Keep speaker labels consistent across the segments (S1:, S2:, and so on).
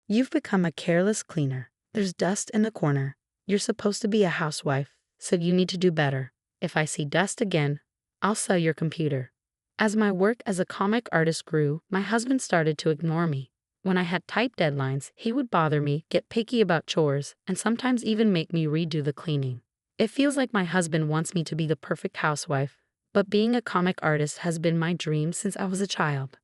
S1: You've become a careless cleaner. There's dust in the corner. You're supposed to be a housewife, so you need to do better. If I see dust again, I'll sell your computer. As my work as a comic artist grew, my husband started to ignore me. When I had tight deadlines, he would bother me, get picky about chores, and sometimes even make me redo the cleaning. It feels like my husband wants me to be the perfect housewife, but being a comic artist has been my dream since I was a child.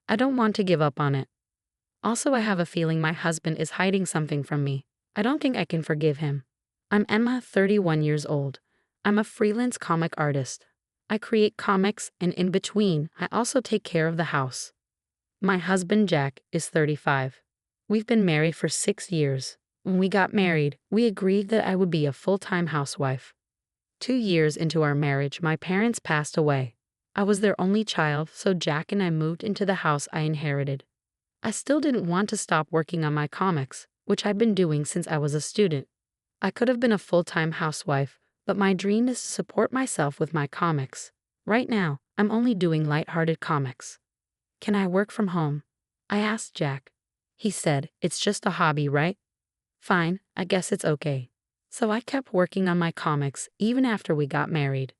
S1: I don't want to give up on it. Also, I have a feeling my husband is hiding something from me. I don't think I can forgive him. I'm Emma, 31 years old. I'm a freelance comic artist. I create comics, and in between, I also take care of the house. My husband, Jack, is 35. We've been married for 6 years. When we got married, we agreed that I would be a full-time housewife. 2 years into our marriage, my parents passed away. I was their only child, so Jack and I moved into the house I inherited. I still didn't want to stop working on my comics, which I've been doing since I was a student. I could have been a full-time housewife, but my dream is to support myself with my comics. Right now, I'm only doing light-hearted comics. Can I work from home? I asked Jack. He said, it's just a hobby, right? Fine, I guess it's okay. So I kept working on my comics even after we got married.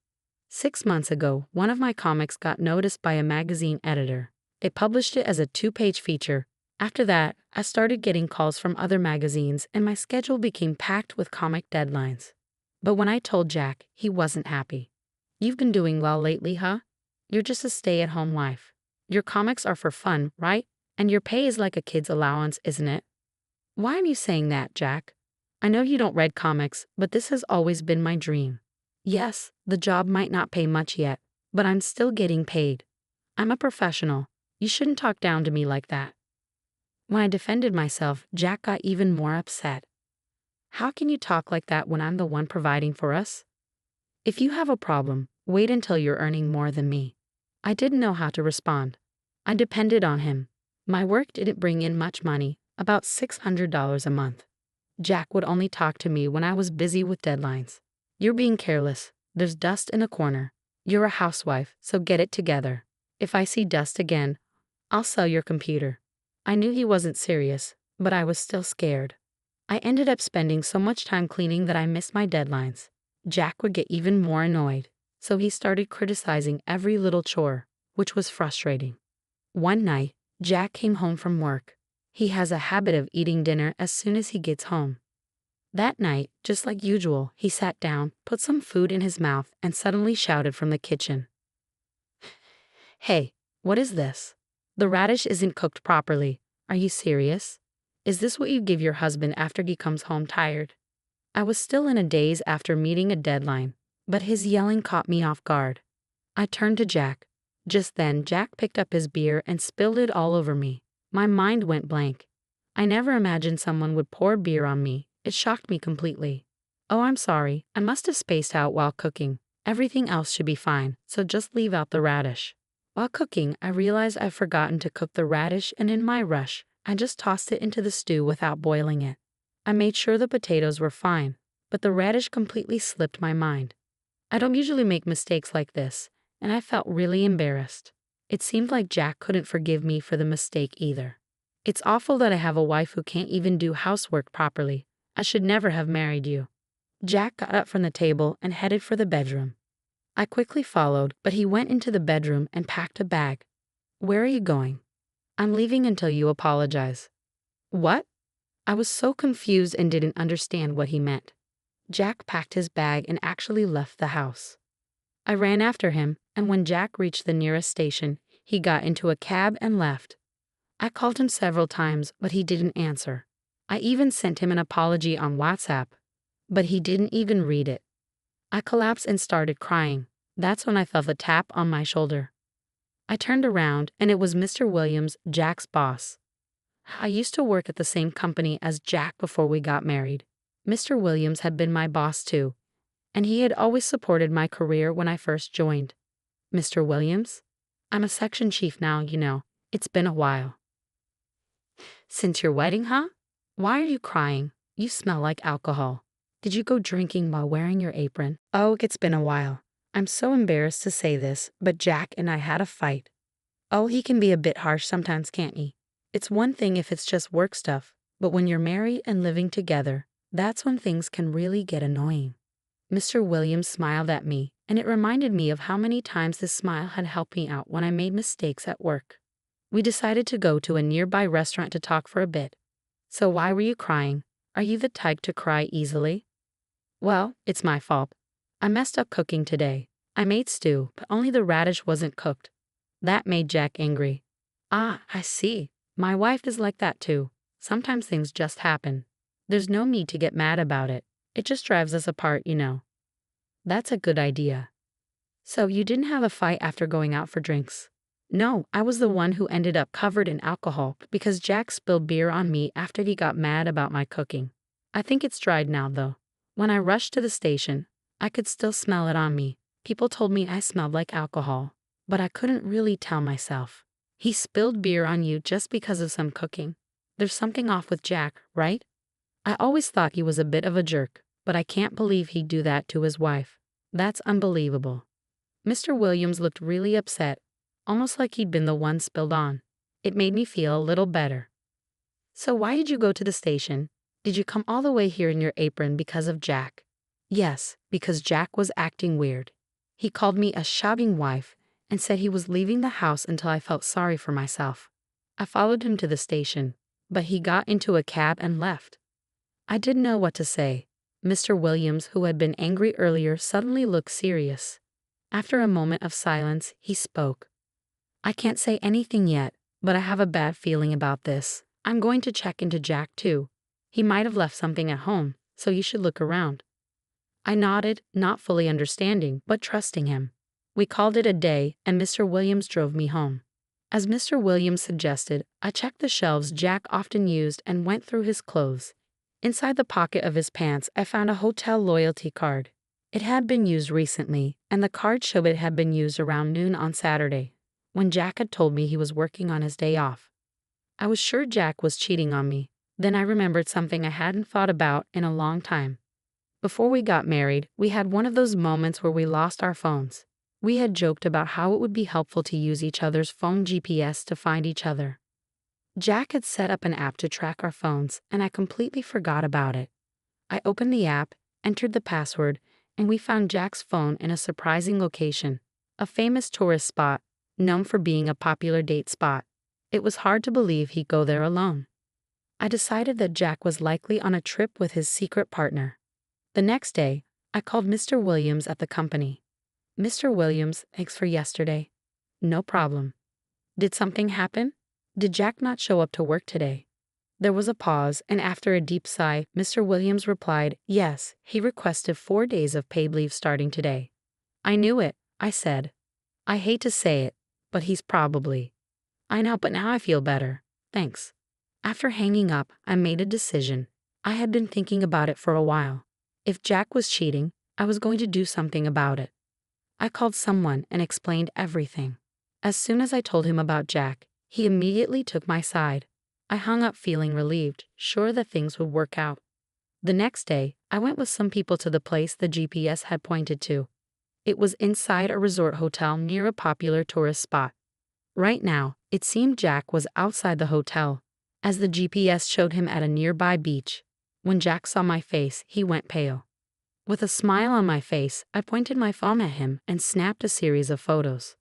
S1: 6 months ago, one of my comics got noticed by a magazine editor. They published it as a 2-page feature. After that, I started getting calls from other magazines and my schedule became packed with comic deadlines. But when I told Jack, he wasn't happy. You've been doing well lately, huh? You're just a stay-at-home wife. Your comics are for fun, right? And your pay is like a kid's allowance, isn't it? Why are you saying that, Jack? I know you don't read comics, but this has always been my dream. Yes, the job might not pay much yet, but I'm still getting paid. I'm a professional. You shouldn't talk down to me like that. When I defended myself, Jack got even more upset. How can you talk like that when I'm the one providing for us? If you have a problem, wait until you're earning more than me. I didn't know how to respond. I depended on him. My work didn't bring in much money, about $600 a month. Jack would only talk to me when I was busy with deadlines. You're being careless. There's dust in the corner. You're a housewife, so get it together. If I see dust again, I'll sell your computer. I knew he wasn't serious, but I was still scared. I ended up spending so much time cleaning that I missed my deadlines. Jack would get even more annoyed, so he started criticizing every little chore, which was frustrating. One night, Jack came home from work. He has a habit of eating dinner as soon as he gets home. That night, just like usual, he sat down, put some food in his mouth, and suddenly shouted from the kitchen. Hey, what is this? The radish isn't cooked properly. Are you serious? Is this what you give your husband after he comes home tired? I was still in a daze after meeting a deadline, but his yelling caught me off guard. I turned to Jack. Just then, Jack picked up his beer and spilled it all over me. My mind went blank. I never imagined someone would pour beer on me. It shocked me completely. Oh, I'm sorry. I must have spaced out while cooking. Everything else should be fine, so just leave out the radish. While cooking, I realized I'd forgotten to cook the radish, and in my rush, I just tossed it into the stew without boiling it. I made sure the potatoes were fine, but the radish completely slipped my mind. I don't usually make mistakes like this, and I felt really embarrassed. It seemed like Jack couldn't forgive me for the mistake either. It's awful that I have a wife who can't even do housework properly. I should never have married you. Jack got up from the table and headed for the bedroom. I quickly followed, but he went into the bedroom and packed a bag. Where are you going? I'm leaving until you apologize. What? I was so confused and didn't understand what he meant. Jack packed his bag and actually left the house. I ran after him, and when Jack reached the nearest station, he got into a cab and left. I called him several times, but he didn't answer. I even sent him an apology on WhatsApp, but he didn't even read it. I collapsed and started crying. That's when I felt a tap on my shoulder. I turned around, and it was Mr. Williams, Jack's boss. I used to work at the same company as Jack before we got married. Mr. Williams had been my boss too, and he had always supported my career when I first joined. Mr. Williams? I'm a section chief now, you know. It's been a while. Since your wedding, huh? Why are you crying? You smell like alcohol. Did you go drinking while wearing your apron? Oh, it's been a while. I'm so embarrassed to say this, but Jack and I had a fight. Oh, he can be a bit harsh sometimes, can't he? It's one thing if it's just work stuff, But when you're married and living together, that's when things can really get annoying. Mr. Williams smiled at me, and it reminded me of how many times this smile had helped me out when I made mistakes at work. We decided to go to a nearby restaurant to talk for a bit. So why were you crying? Are you the type to cry easily? Well, it's my fault. I messed up cooking today. I made stew, but only the radish wasn't cooked. That made Jack angry. Ah, I see. My wife is like that too. Sometimes things just happen. There's no need to get mad about it. It just drives us apart, you know. That's a good idea. So you didn't have a fight after going out for drinks? No, I was the one who ended up covered in alcohol because Jack spilled beer on me after he got mad about my cooking. I think it's dried now though. When I rushed to the station, I could still smell it on me. People told me I smelled like alcohol, but I couldn't really tell myself. He spilled beer on you just because of some cooking. There's something off with Jack, right? I always thought he was a bit of a jerk, but I can't believe he'd do that to his wife. That's unbelievable. Mr. Williams looked really upset, almost like he'd been the one spilled on. It made me feel a little better. So why did you go to the station? Did you come all the way here in your apron because of Jack? Yes, because Jack was acting weird. He called me a shagging wife and said he was leaving the house until I felt sorry for myself. I followed him to the station, but he got into a cab and left. I didn't know what to say. Mr. Williams, who had been angry earlier, suddenly looked serious. After a moment of silence, he spoke. I can't say anything yet, but I have a bad feeling about this. I'm going to check into Jack too. He might have left something at home, so you should look around. I nodded, not fully understanding, but trusting him. We called it a day, and Mr. Williams drove me home. As Mr. Williams suggested, I checked the shelves Jack often used and went through his clothes. Inside the pocket of his pants, I found a hotel loyalty card. It had been used recently, and the card showed it had been used around noon on Saturday, when Jack had told me he was working on his day off. I was sure Jack was cheating on me. Then I remembered something I hadn't thought about in a long time. Before we got married, we had one of those moments where we lost our phones. We had joked about how it would be helpful to use each other's phone GPS to find each other. Jack had set up an app to track our phones, and I completely forgot about it. I opened the app, entered the password, and we found Jack's phone in a surprising location, a famous tourist spot, known for being a popular date spot. It was hard to believe he'd go there alone. I decided that Jack was likely on a trip with his secret partner. The next day, I called Mr. Williams at the company. Mr. Williams, thanks for yesterday. No problem. Did something happen? Did Jack not show up to work today? There was a pause, and after a deep sigh, Mr. Williams replied, yes, he requested 4 days of paid leave starting today. I knew it, I said. I hate to say it, but he's probably. I know, but now I feel better. Thanks. After hanging up, I made a decision. I had been thinking about it for a while. If Jack was cheating, I was going to do something about it. I called someone and explained everything. As soon as I told him about Jack, he immediately took my side. I hung up feeling relieved, sure that things would work out. The next day, I went with some people to the place the GPS had pointed to. It was inside a resort hotel near a popular tourist spot. Right now, it seemed Jack was outside the hotel, as the GPS showed him at a nearby beach. When Jack saw my face, he went pale. With a smile on my face, I pointed my phone at him and snapped a series of photos.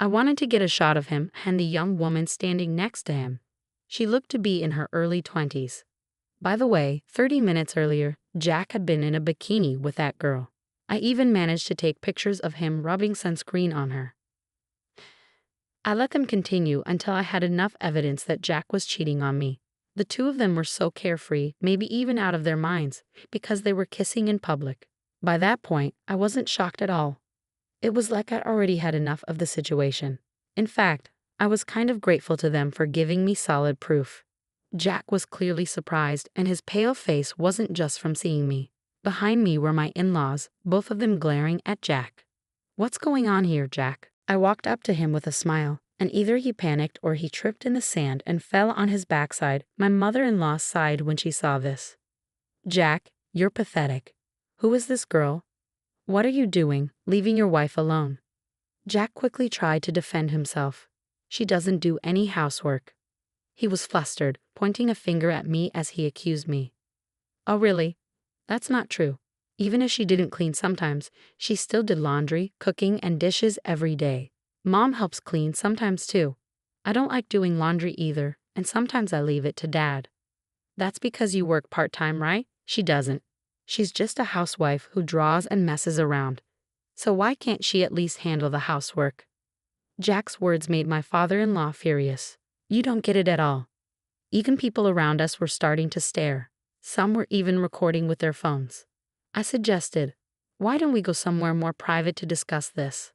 S1: I wanted to get a shot of him and the young woman standing next to him. She looked to be in her early 20s. By the way, 30 minutes earlier, Jack had been in a bikini with that girl. I even managed to take pictures of him rubbing sunscreen on her. I let them continue until I had enough evidence that Jack was cheating on me. The two of them were so carefree, maybe even out of their minds, because they were kissing in public. By that point, I wasn't shocked at all. It was like I'd already had enough of the situation. In fact, I was kind of grateful to them for giving me solid proof. Jack was clearly surprised, and his pale face wasn't just from seeing me. Behind me were my in-laws, both of them glaring at Jack. What's going on here, Jack? I walked up to him with a smile, and either he panicked or he tripped in the sand and fell on his backside. My mother-in-law sighed when she saw this. Jack, you're pathetic. Who is this girl? What are you doing, leaving your wife alone? Jack quickly tried to defend himself. She doesn't do any housework. He was flustered, pointing a finger at me as he accused me. Oh really? That's not true. Even if she didn't clean sometimes, she still did laundry, cooking, and dishes every day. Mom helps clean sometimes too. I don't like doing laundry either, and sometimes I leave it to Dad. That's because you work part-time, right? She doesn't. She's just a housewife who draws and messes around. So why can't she at least handle the housework? Jack's words made my father-in-law furious. You don't get it at all. Even people around us were starting to stare. Some were even recording with their phones. I suggested, why don't we go somewhere more private to discuss this?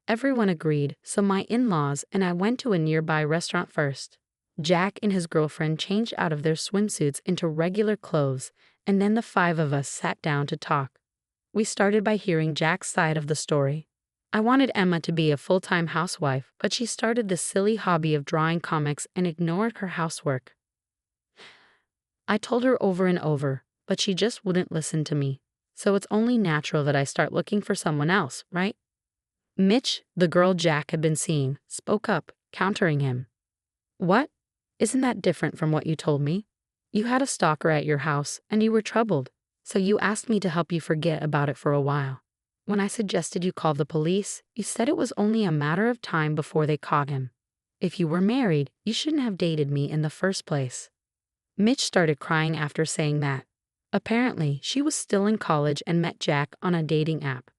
S1: Everyone agreed, so my in-laws and I went to a nearby restaurant first. Jack and his girlfriend changed out of their swimsuits into regular clothes, and then the five of us sat down to talk. We started by hearing Jack's side of the story. I wanted Emma to be a full-time housewife, but she started this silly hobby of drawing comics and ignored her housework. I told her over and over, but she just wouldn't listen to me. So it's only natural that I start looking for someone else, right? Mitch, the girl Jack had been seeing, spoke up, countering him. What? Isn't that different from what you told me? You had a stalker at your house, and you were troubled, so you asked me to help you forget about it for a while. When I suggested you call the police, you said it was only a matter of time before they caught him. If you were married, you shouldn't have dated me in the first place. Mitch started crying after saying that. Apparently, she was still in college and met Jack on a dating app.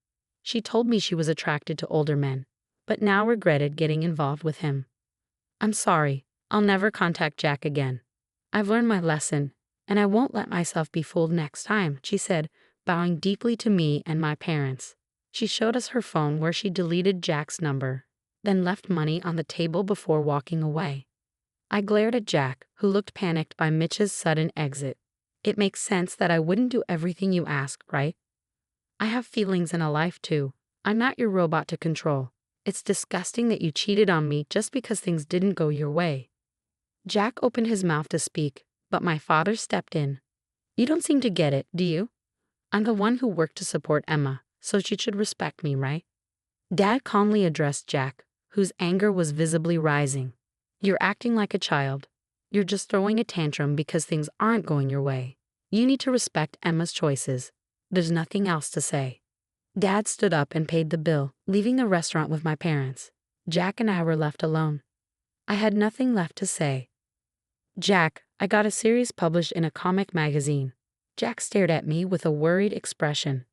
S1: She told me she was attracted to older men, but now regretted getting involved with him. I'm sorry, I'll never contact Jack again. I've learned my lesson, and I won't let myself be fooled next time, she said, bowing deeply to me and my parents. She showed us her phone where she deleted Jack's number, then left money on the table before walking away. I glared at Jack, who looked panicked by Mitch's sudden exit. It makes sense that I wouldn't do everything you ask, right? I have feelings and a life too. I'm not your robot to control. It's disgusting that you cheated on me just because things didn't go your way. Jack opened his mouth to speak, but my father stepped in. You don't seem to get it, do you? I'm the one who worked to support Emma, so she should respect me, right? Dad calmly addressed Jack, whose anger was visibly rising. You're acting like a child. You're just throwing a tantrum because things aren't going your way. You need to respect Emma's choices. There's nothing else to say. Dad stood up and paid the bill, leaving the restaurant with my parents. Jack and I were left alone. I had nothing left to say. Jack, I got a series published in a comic magazine. Jack stared at me with a worried expression.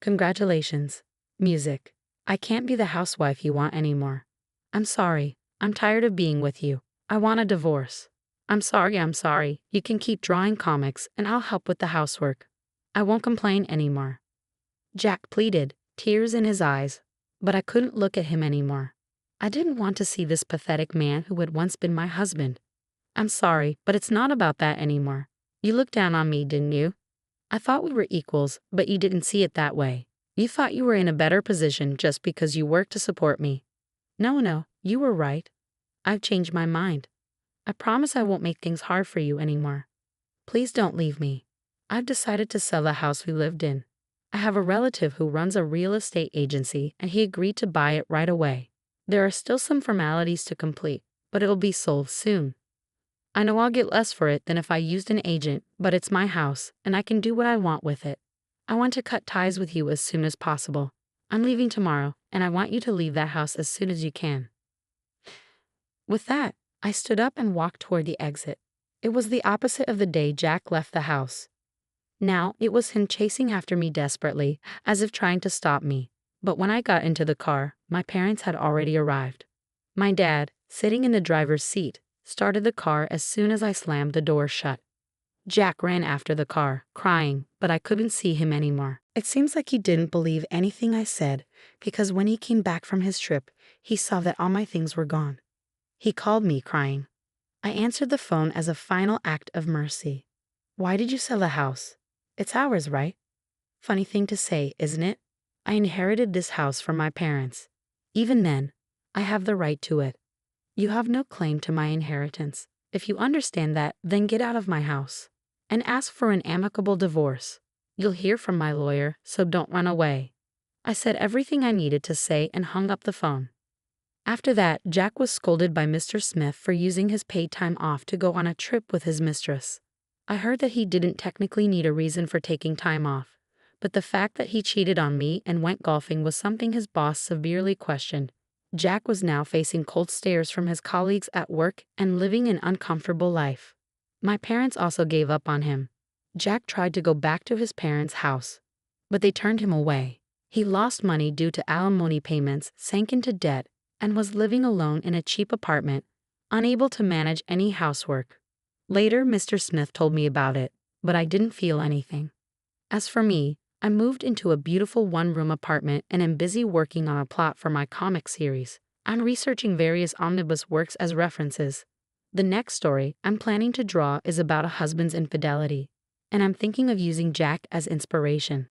S1: Congratulations. Music. I can't be the housewife you want anymore. I'm sorry. I'm tired of being with you. I want a divorce. I'm sorry. You can keep drawing comics and I'll help with the housework. I won't complain anymore. Jack pleaded, tears in his eyes, but I couldn't look at him anymore. I didn't want to see this pathetic man who had once been my husband. I'm sorry, but it's not about that anymore. You looked down on me, didn't you? I thought we were equals, but you didn't see it that way. You thought you were in a better position just because you worked to support me. No, you were right. I've changed my mind. I promise I won't make things hard for you anymore. Please don't leave me. I've decided to sell the house we lived in. I have a relative who runs a real estate agency and he agreed to buy it right away. There are still some formalities to complete, but it'll be sold soon. I know I'll get less for it than if I used an agent, but it's my house and I can do what I want with it. I want to cut ties with you as soon as possible. I'm leaving tomorrow and I want you to leave that house as soon as you can. With that, I stood up and walked toward the exit. It was the opposite of the day Jack left the house. Now it was him chasing after me desperately, as if trying to stop me. But when I got into the car, my parents had already arrived. My dad, sitting in the driver's seat, started the car as soon as I slammed the door shut. Jack ran after the car, crying, but I couldn't see him anymore. It seems like he didn't believe anything I said, because when he came back from his trip, he saw that all my things were gone. He called me, crying. I answered the phone as a final act of mercy. Why did you sell the house? It's ours, right? Funny thing to say, isn't it? I inherited this house from my parents. Even then, I have the right to it. You have no claim to my inheritance. If you understand that, then get out of my house and ask for an amicable divorce. You'll hear from my lawyer, so don't run away. I said everything I needed to say and hung up the phone. After that, Jack was scolded by Mr. Smith for using his paid time off to go on a trip with his mistress. I heard that he didn't technically need a reason for taking time off, but the fact that he cheated on me and went golfing was something his boss severely questioned. Jack was now facing cold stares from his colleagues at work and living an uncomfortable life. My parents also gave up on him. Jack tried to go back to his parents' house, but they turned him away. He lost money due to alimony payments, sank into debt, and was living alone in a cheap apartment, unable to manage any housework. Later, Mr. Smith told me about it, but I didn't feel anything. As for me, I moved into a beautiful one-room apartment and am busy working on a plot for my comic series. I'm researching various omnibus works as references. The next story I'm planning to draw is about a husband's infidelity, and I'm thinking of using Jack as inspiration.